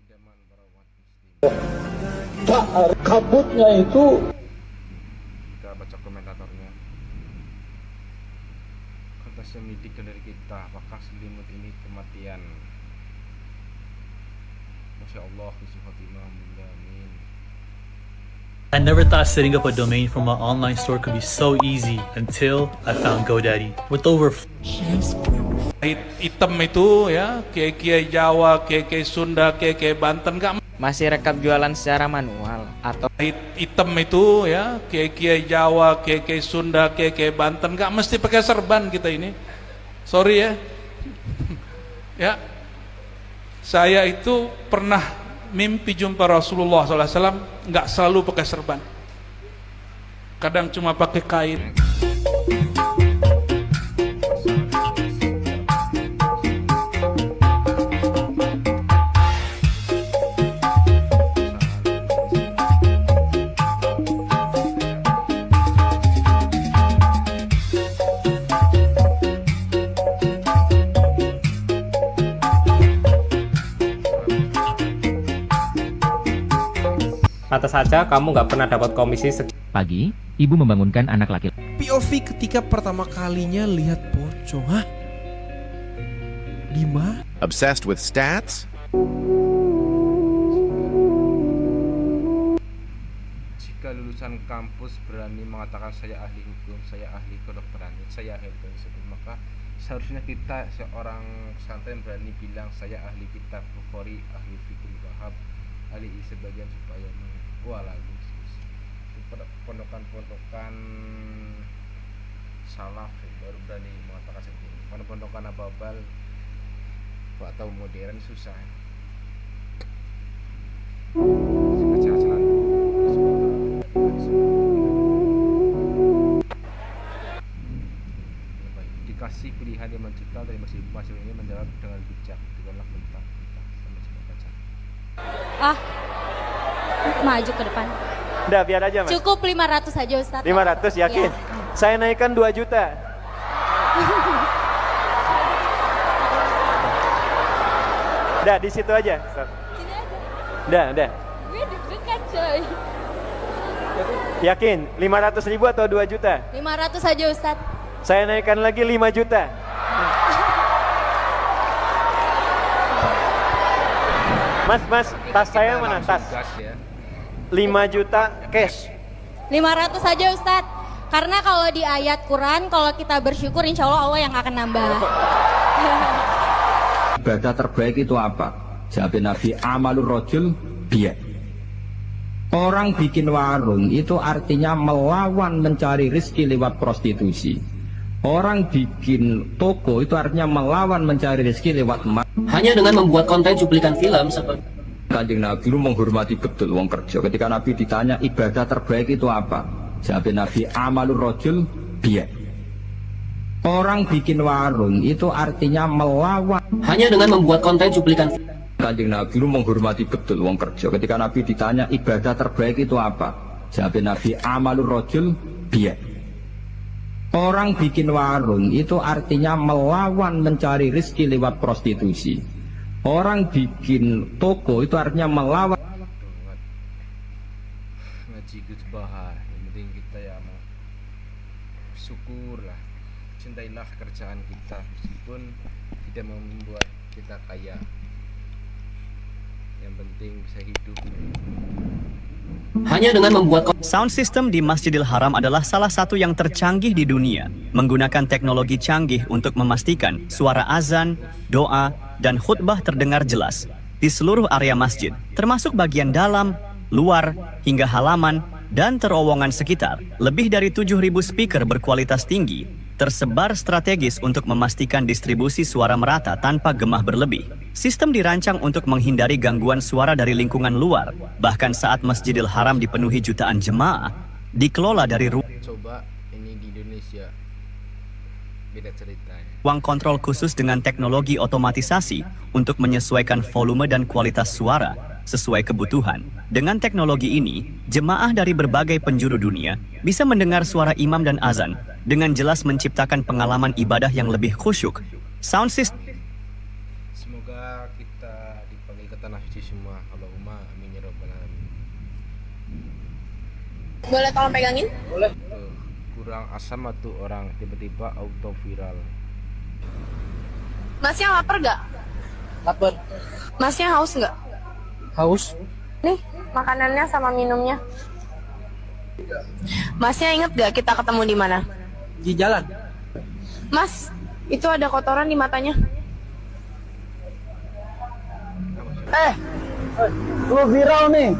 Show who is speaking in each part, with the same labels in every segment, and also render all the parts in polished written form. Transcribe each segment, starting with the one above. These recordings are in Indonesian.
Speaker 1: idaman para umat muslim.
Speaker 2: Kabutnya itu
Speaker 1: Kita baca komentatornya. Kontes yang mendidik dari kita, apakah selimut ini kematian? Masya Allah, husnul khotimah, amin.
Speaker 3: I never thought setting up a domain for my online store could be so easy until I found GoDaddy. With over
Speaker 4: Hitam itu ya, kiai-kiai Jawa, kiai-kiai Sunda, kiai-kiai Banten nggak
Speaker 5: Masih rekap jualan secara manual atau
Speaker 4: hitam itu ya, kiai-kiai Jawa, kiai-kiai Sunda, kiai-kiai Banten nggak mesti pakai serban kita ini. Sorry ya. Ya. Saya itu pernah mimpi jumpa Rasulullah SAW, nggak selalu pakai serban. Kadang cuma pakai kain.
Speaker 6: Pantas saja kamu nggak pernah dapat komisi
Speaker 7: Pagi, ibu membangunkan anak laki-laki.
Speaker 8: POV ketika pertama kalinya lihat pocong. Hah? Di mana?
Speaker 9: Obsessed with stats?
Speaker 1: Jika lulusan kampus berani mengatakan saya ahli hukum, saya ahli kedokteran, saya ahli tersebut, maka seharusnya kita seorang pesantren berani bilang saya ahli kitab Bukhari, ahli fikih Wahab, ahli sebagian supaya lagi pondokan-pondokan salaf baru berani mengatakan seperti ini. Pondokan ababal atau modern susah. Dikasih pilihan yang mencipta dari masih ini menjawab dengan bijak, bukanlah mentah sama semua baca.
Speaker 10: Maju ke depan.
Speaker 6: Udah biar aja mas.
Speaker 10: Cukup 500 saja Ustadz.
Speaker 6: 500 yakin?
Speaker 10: Ya.
Speaker 6: Saya naikkan 2 juta. Udah di situ aja. Ustaz.
Speaker 10: Sini aja.
Speaker 6: Udah.
Speaker 10: Gue deg-degan coy.
Speaker 6: Yakin? 500.000 atau 2 juta?
Speaker 10: 500 saja Ustadz.
Speaker 6: Saya naikkan lagi 5 juta. Mas, tas saya mana? Tas. 5 juta cash.
Speaker 10: 500 saja Ustadz. Karena kalau di ayat Quran, kalau kita bersyukur insya Allah yang akan nambah.
Speaker 7: Ibadah terbaik itu apa? Jawab Nabi, amalur rojul biya. Orang bikin warung itu artinya melawan mencari rezeki lewat prostitusi. Orang bikin toko itu artinya melawan mencari rezeki lewat emas.
Speaker 5: hanya dengan membuat konten cuplikan film seperti
Speaker 7: Kanjeng Nabi itu menghormati betul wong kerja. Ketika Nabi ditanya ibadah terbaik itu apa? Jawab Nabi, amalur rojul biya. Orang bikin warung itu artinya melawan.
Speaker 5: hanya dengan membuat konten cuplikan
Speaker 7: Kanjeng Nabi itu menghormati betul wong kerja. Ketika Nabi ditanya ibadah terbaik itu apa? Jawab Nabi, amalur rojul biya. Orang bikin warung itu artinya melawan mencari rezeki lewat prostitusi. Orang bikin toko itu artinya melawan.
Speaker 1: Ngaji gusbah, yang penting kita ya mau syukurlah, cintailah kerjaan kita meskipun tidak membuat kita kaya. Yang penting bisa hidup.
Speaker 5: hanya dengan membuat
Speaker 3: Sound system di Masjidil Haram adalah salah satu yang tercanggih di dunia, menggunakan teknologi canggih untuk memastikan suara azan, doa, dan khutbah terdengar jelas di seluruh area masjid, termasuk bagian dalam, luar, hingga halaman, dan terowongan sekitar. Lebih dari 7.000 speaker berkualitas tinggi tersebar strategis untuk memastikan distribusi suara merata tanpa gemah berlebih. Sistem dirancang untuk menghindari gangguan suara dari lingkungan luar. Bahkan saat Masjidil Haram dipenuhi jutaan jemaah, dikelola dari
Speaker 1: Coba ini di Indonesia, beda ceritanya.
Speaker 3: ruang kontrol khusus dengan teknologi otomatisasi untuk menyesuaikan volume dan kualitas suara sesuai kebutuhan. Dengan teknologi ini, jemaah dari berbagai penjuru dunia bisa mendengar suara imam dan azan dengan jelas, menciptakan pengalaman ibadah yang lebih khusyuk. Sound system
Speaker 1: Semoga kita dipanggil ke tanah suci semua. Allahumma amin ya rabbal alamin.
Speaker 10: Boleh tolong pegangin?
Speaker 1: Tuh, kurang asam tuh orang tiba-tiba auto viral.
Speaker 10: Masnya lapar gak?
Speaker 5: Lapar.
Speaker 10: Masnya haus gak?
Speaker 5: Haus.
Speaker 10: Nih, makanannya sama minumnya. Masnya inget gak kita ketemu di mana?
Speaker 5: Di jalan.
Speaker 10: Mas, itu ada kotoran di matanya.
Speaker 5: Lu viral nih.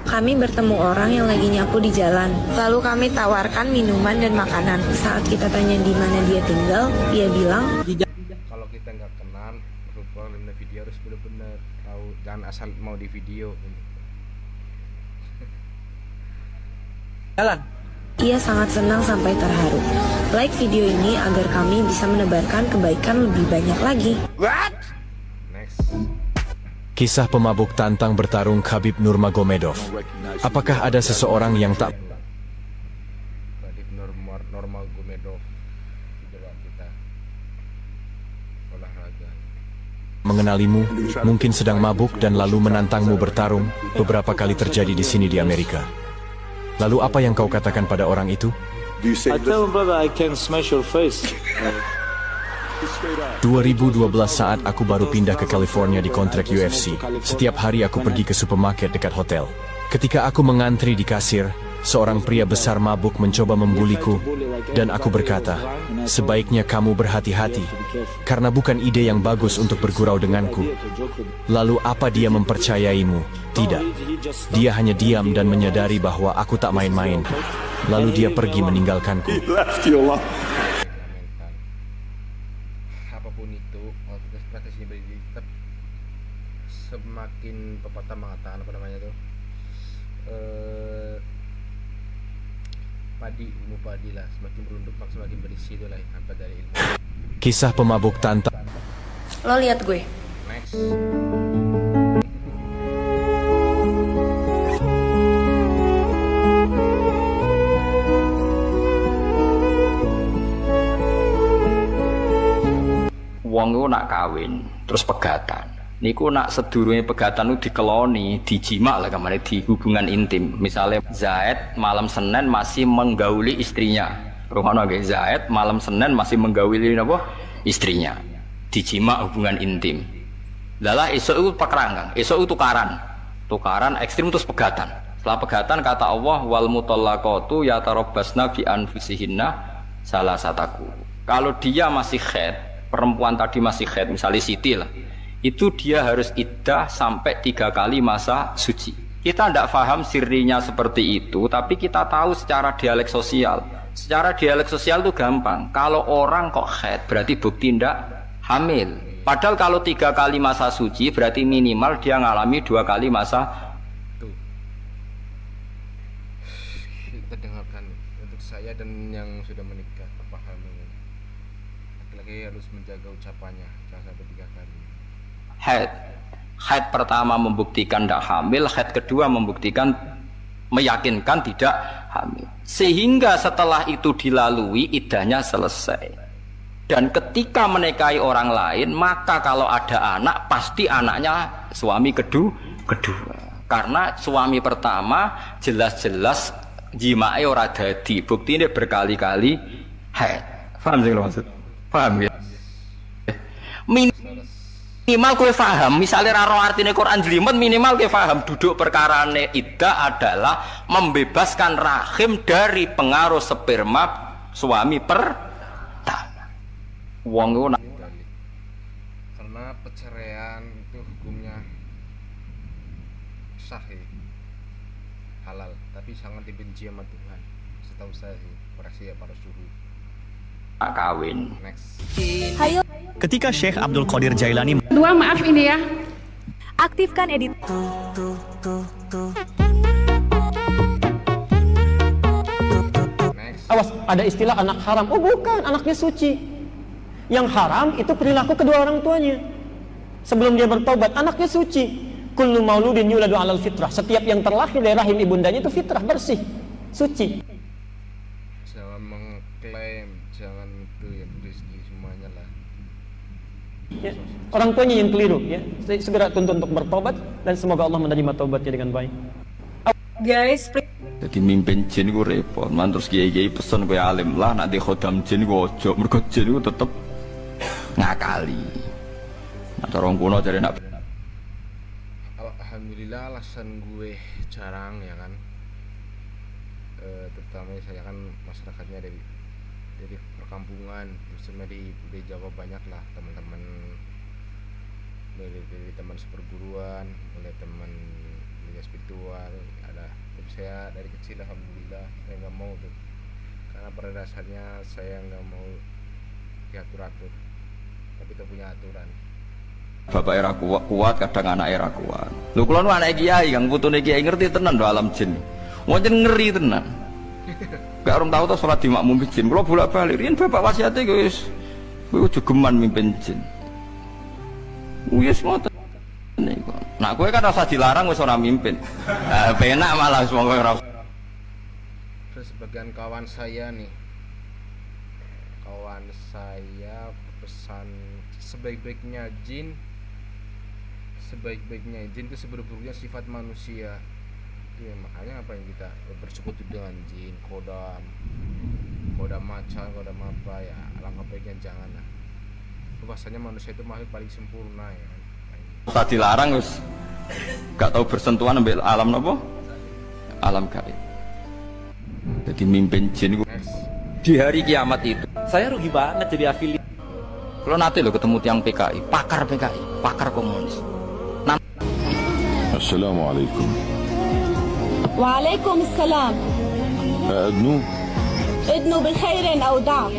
Speaker 10: Kami bertemu orang yang lagi nyapu di jalan. Lalu kami tawarkan minuman dan makanan. Saat kita tanya di mana dia tinggal, dia bilang,
Speaker 1: Kalau kita nggak kenal, kalau video harus benar-benar tahu, jangan asal mau di video.
Speaker 5: Jalan.
Speaker 10: ia sangat senang sampai terharu. Like video ini agar kami bisa menebarkan kebaikan lebih banyak lagi.
Speaker 1: Next.
Speaker 2: Kisah pemabuk tantang bertarung Khabib Nurmagomedov. Apakah ada seseorang yang tak
Speaker 1: Khabib Nurmagomedov idola kita olahraga.
Speaker 2: mengenalimu, mungkin sedang mabuk dan lalu menantangmu bertarung, beberapa kali terjadi di sini di Amerika. Lalu apa yang kau katakan pada orang itu?
Speaker 11: I tell him, brother, I can smash your face.
Speaker 2: 2012 saat aku baru pindah ke California di kontrak UFC. Setiap hari aku pergi ke supermarket dekat hotel. Ketika aku mengantri di kasir, seorang pria besar mabuk mencoba membuliku, dan aku berkata, sebaiknya kamu berhati-hati, karena bukan ide yang bagus untuk bergurau denganku. Lalu apa dia mempercayaimu? Tidak. Dia hanya diam dan menyadari bahwa aku tak main-main. Lalu dia pergi meninggalkanku.
Speaker 1: Apapun itu, waktu kita praktis ini tetap semakin pepatah mengatakan apa namanya tuh, ilmu padi lah, semakin merunduk maka semakin berisi, itulah hampa dari ilmu.
Speaker 2: Kisah pemabuk tantang.
Speaker 10: Lo lihat gue.
Speaker 1: Next.
Speaker 7: Wong iku nak kawin terus pegatan. Niku nak sedurunge pegatan itu dikeloni, dijima lah kemana, di hubungan intim. Misalnya Zaid malam Senin masih menggauli istrinya. Rohono nggih, Zaid malam Senin masih menggauli napa? Istrinya. Dijima hubungan intim. Lalah esuk itu pekerangan, esuk itu tukaran. Tukaran ekstrim terus pegatan. Setelah pegatan kata Allah wal mutallaqatu yatarabbasna bi anfusihinna salasataku. Kalau dia masih haid, perempuan tadi masih haid, misalnya Siti lah, itu dia harus iddah sampai 3 kali masa suci. Kita tidak paham sirinya seperti itu, tapi kita tahu secara dialek sosial. Secara dialek sosial itu gampang. Kalau orang kok haid berarti bukti tidak hamil. Padahal kalau 3 kali masa suci berarti minimal dia ngalami 2 kali masa.
Speaker 1: Tuh. Kita dengarkan untuk saya dan yang sudah menikah, pahami. Laki-laki harus menjaga ucapannya, jangan sampai 3 kali.
Speaker 7: Haid. Haid pertama membuktikan tidak hamil, haid kedua membuktikan meyakinkan tidak hamil. Sehingga setelah itu dilalui iddahnya selesai. Dan ketika menikahi orang lain, maka kalau ada anak pasti anaknya suami kedua. Karena suami pertama jelas-jelas jimae ora dadi, buktine berkali-kali haid. Paham sih maksud? Paham ya? Minimal kowe paham, misalnya raro artine Quran jelimet, minimal kowe paham duduk perkarane iddah adalah membebaskan rahim dari pengaruh sperma suami pertama. Wong iku
Speaker 1: Karena perceraian itu hukumnya sah ya, halal, tapi sangat dibenci sama Tuhan. Setahu saya sih, koreksi ya para suhu.
Speaker 7: kawin.
Speaker 1: Next.
Speaker 3: Ketika Syekh Abdul Qadir Jailani
Speaker 10: Maaf ini ya.
Speaker 12: Aktifkan edit.
Speaker 1: Next.
Speaker 5: Awas, ada istilah anak haram. Oh bukan, anaknya suci. Yang haram itu perilaku kedua orang tuanya. Sebelum dia bertobat, anaknya suci. Kullu mauludin yuladu alal fitrah. Setiap yang terlahir dari rahim ibundanya itu fitrah, bersih, suci.
Speaker 1: Jangan mengklaim, jangan itu ya, rezeki semuanya lah.
Speaker 5: Ya. Orang tuanya yang keliru, ya. Segera tuntut untuk bertobat dan semoga Allah menerima tobatnya dengan baik.
Speaker 12: Guys,
Speaker 7: Jadi mimpin jin ku repot, man terus kiai-kiai pesen kowe alim lah, nanti khodam jin ku ojo, mergo jin ku tetep ngakali. Nah cara wong kuno jare nak
Speaker 1: Alhamdulillah alasan gue jarang ya kan, terutama saya kan masyarakatnya dari perkampungan, terusnya di Jawa banyak lah teman-teman dari teman seperguruan, mulai teman dunia spiritual ada. Tapi saya dari kecil alhamdulillah saya nggak mau tuh, karena pada dasarnya saya nggak mau diatur-atur, tapi kita punya aturan.
Speaker 7: bapak era kuat, kadang anak era kuat. Lho kula nu anak kiai, kang putune kiai ngerti tenan do alam jin. Wonten ngeri tenan. Gak orang tahu tuh sholat di makmum jin. Kula bolak-balik riyen bapak wasiate wis kowe ojo geman mimpin jin. Wis ngoten niku. Nah kowe kan rasa dilarang wis ora mimpin. Penak malah wis wong ora.
Speaker 1: Terus sebagian kawan saya nih, pesan sebaik-baiknya jin itu seburuk-buruknya sifat manusia. Ya, makanya apa yang kita bersekutu dengan jin, kodam macan, kodam apa ya, alangkah baiknya jangan lah. Bahasanya manusia itu makhluk paling sempurna ya.
Speaker 7: Tadi dilarang wis gak tahu bersentuhan ambil alam napa? Alam gaib. Jadi mimpin jin di hari kiamat itu.
Speaker 13: Saya rugi banget jadi afiliat.
Speaker 7: Kalau nanti lo ketemu tiang PKI, pakar komunis.
Speaker 14: Assalamualaikum.
Speaker 10: Waalaikumsalam. Idnu bil khairin aw da'.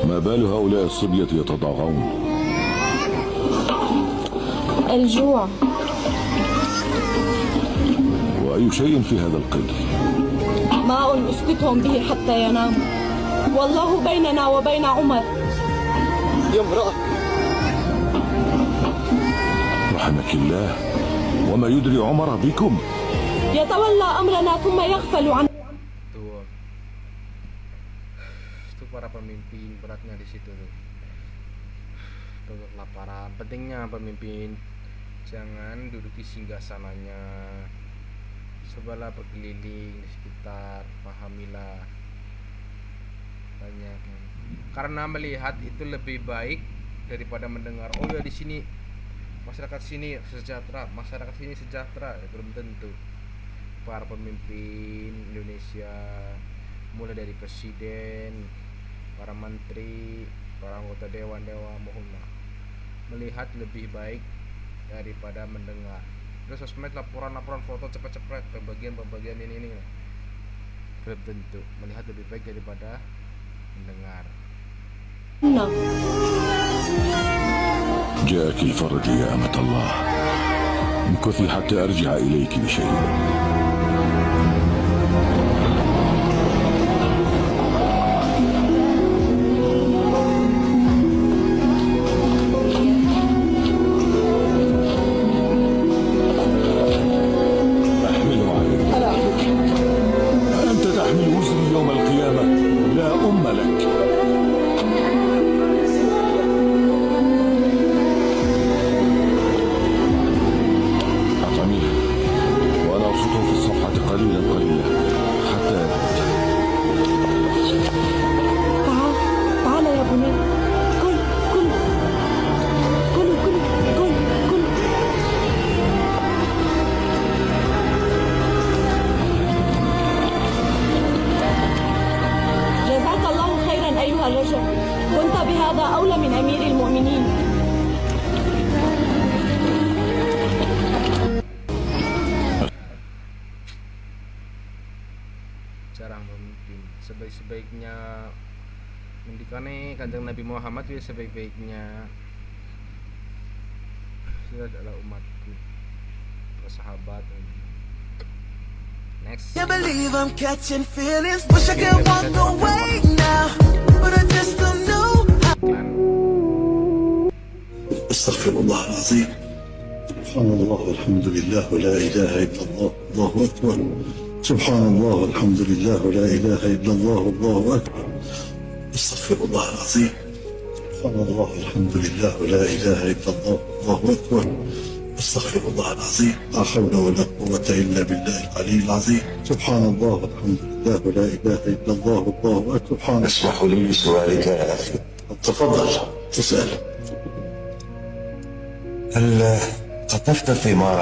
Speaker 14: ما بال هؤلاء الصبية يتضاغون؟
Speaker 10: الجوع.
Speaker 14: وأي شيء في هذا القدر؟
Speaker 10: ماء أسقطهم به حتى ينام. والله بيننا وبين عمر.
Speaker 14: يا امرأة رحمك الله، وما يدري عمر بكم؟
Speaker 10: يتولى أمرنا ثم يغفل عن.
Speaker 1: Itu para pemimpin beratnya di situ tuh. Kelaparan. Pentingnya pemimpin jangan duduk di singgasananya. Cobalah berkeliling di sekitar, pahamilah banyak. Karena melihat itu lebih baik daripada mendengar. Oh ya di sini masyarakat sini sejahtera, ya, belum tentu. Para pemimpin Indonesia mulai dari presiden, para menteri, para anggota dewan mohonlah melihat lebih baik daripada mendengar. Terus sosmed laporan foto cepet-cepet pembagian ini belum tentu. Melihat lebih baik daripada mendengar.
Speaker 14: جاءك الفرج يا أمة الله، امكثي حتى أرجع إليك بشيء.
Speaker 10: كنت بهذا أولى من أمير المؤمنين.
Speaker 1: Jarang pemimpin. Sebaik-baiknya mendikane Kanjeng Nabi Muhammad ya sebaik-baiknya sudah adalah umatku, para sahabat. Next.
Speaker 15: Can't believe I'm catching feelings. Wish I could walk away now, but I just don't know how.
Speaker 16: استغفر الله العظيم. سبحان الله والحمد لله ولا اله الا الله
Speaker 14: الله أكبر سبحان الله والحمد لله ولا إله إلا الله والله أكبر استغفر الله العظيم سبحان الله والحمد لله ولا إله إلا الله والله أكبر استغفر الله العظيم لا حول ولا قوة إلا بالله العلي العظيم سبحان الله والحمد لله ولا إله إلا الله والله أكبر سبحان الله.
Speaker 16: اسمح لي بسؤالك يا أخي.
Speaker 14: تفضل تسأل.
Speaker 16: هل قطفت ثمار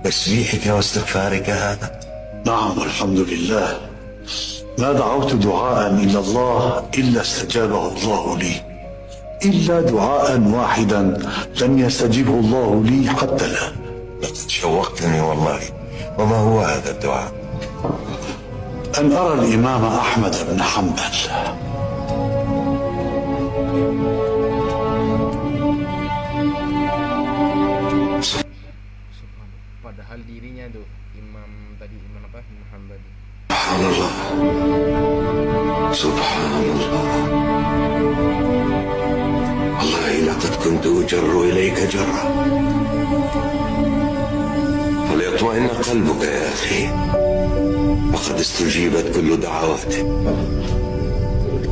Speaker 16: تسبيحك واستغفارك هذا؟
Speaker 14: نعم والحمد لله ما دعوت دعاء إلى الله إلا استجابه الله لي إلا دعاء واحدا لم يستجبه الله لي حتى الآن.
Speaker 16: لقد شوقتني والله. وما هو هذا الدعاء؟
Speaker 14: أن أرى الإمام أحمد بن حنبل.
Speaker 1: Padahal dirinya tuh imam tadi, imam apa? Imam Hambali.
Speaker 16: Subhanallah. والله لقد كنت أجر إليك جرا فليطمئن قلبك يا أخي وقد استجيبت كل دعواتك.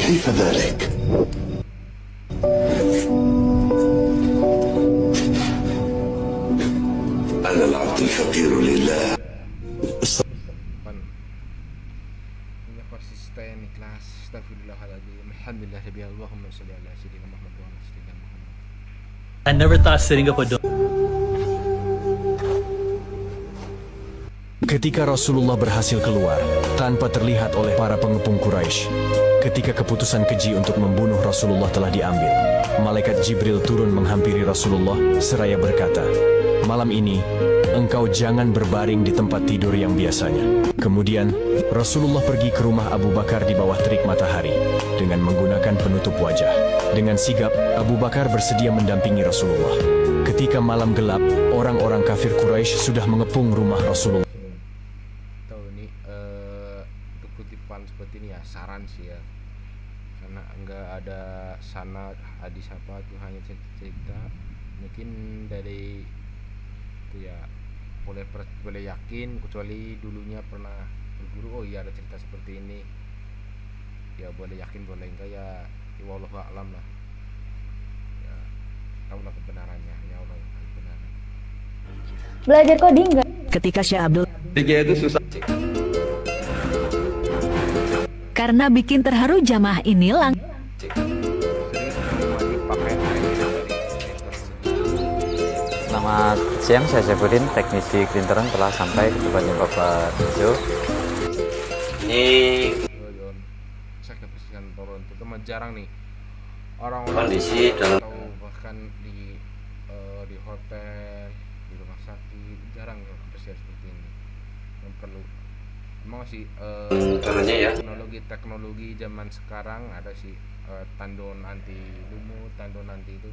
Speaker 14: كيف ذلك؟
Speaker 16: أنا العبد الفقير لله.
Speaker 1: Konsisten, ikhlas, astagfirullahaladzim, alhamdulillah, Allahumma sholli ala sayyidina Muhammad wa ala sayyidina Muhammad.
Speaker 13: I never thought sitting up a dome.
Speaker 2: Ketika Rasulullah berhasil keluar tanpa terlihat oleh para pengepung Quraisy, ketika keputusan keji untuk membunuh Rasulullah telah diambil, malaikat Jibril turun menghampiri Rasulullah seraya berkata, "Malam ini, engkau jangan berbaring di tempat tidur yang biasanya." Kemudian, Rasulullah pergi ke rumah Abu Bakar di bawah terik matahari dengan menggunakan penutup wajah. Dengan sigap, Abu Bakar bersedia mendampingi Rasulullah. Ketika malam gelap, orang-orang kafir Quraisy sudah mengepung rumah Rasulullah.
Speaker 1: Tahu nih, untuk kutipan seperti ini ya, saran sih ya. Karena enggak ada sanad hadis apa, itu hanya cerita. Mungkin dari itu ya, boleh yakin, kecuali dulunya pernah berguru, oh iya ada cerita seperti ini, ya boleh yakin, boleh enggak ya, wallahu a'lam lah ya, tahulah kebenarannya, ya Allah yang tahu kebenaran.
Speaker 17: Belajar coding enggak?
Speaker 18: Ketika Syekh Abdul
Speaker 19: itu susah.
Speaker 18: Karena bikin terharu jamaah ini
Speaker 20: Selamat siang, saya Syafuddin, teknisi printeran telah sampai ke tempatnya Bapak Jo.
Speaker 1: Ini saya keputusan Toronto itu jarang nih orang-orang
Speaker 20: kondisi dalam
Speaker 1: tahu, bahkan di hotel, di rumah sakit jarang keputusan seperti ini. Yang perlu emang sih
Speaker 20: ya.
Speaker 1: teknologi zaman sekarang ada sih, tandon anti lumut, tandon anti itu.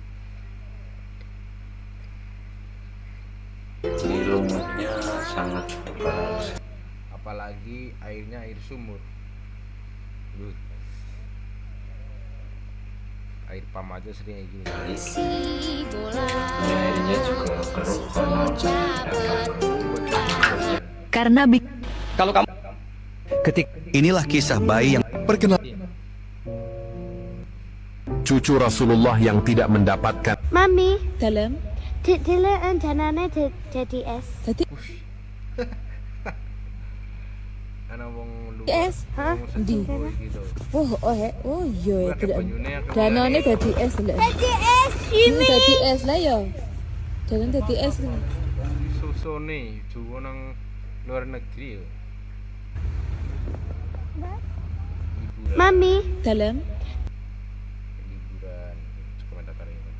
Speaker 20: Ini lumutnya sangat bagus.
Speaker 1: Apalagi airnya air sumur. Air pam aja sering kayak gini.
Speaker 20: Airnya juga keruh
Speaker 18: karena
Speaker 19: Kalau kamu
Speaker 3: Inilah kisah bayi yang
Speaker 2: Perkenal cucu Rasulullah yang tidak mendapatkan.
Speaker 17: Mami,
Speaker 12: dalam
Speaker 17: Dile rencananya jadi es.
Speaker 12: Jadi
Speaker 1: Ana wong lu.
Speaker 12: es,
Speaker 17: Hah?
Speaker 12: di.
Speaker 1: Gitu.
Speaker 12: Oh iya,
Speaker 1: Pakai
Speaker 12: tidak.
Speaker 1: banyune aku
Speaker 12: Danane
Speaker 1: ngene.
Speaker 12: dadi es lho.
Speaker 17: Jadi es ini.
Speaker 12: Dadi es lah ya. Jangan dadi es.
Speaker 1: Susone juwo nang luar negeri yo.
Speaker 17: Mami,
Speaker 12: dalam
Speaker 1: Liburan komentar ini.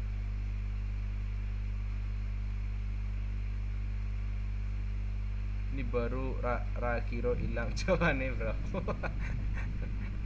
Speaker 1: Ini baru Rakiro hilang jawabannya bro.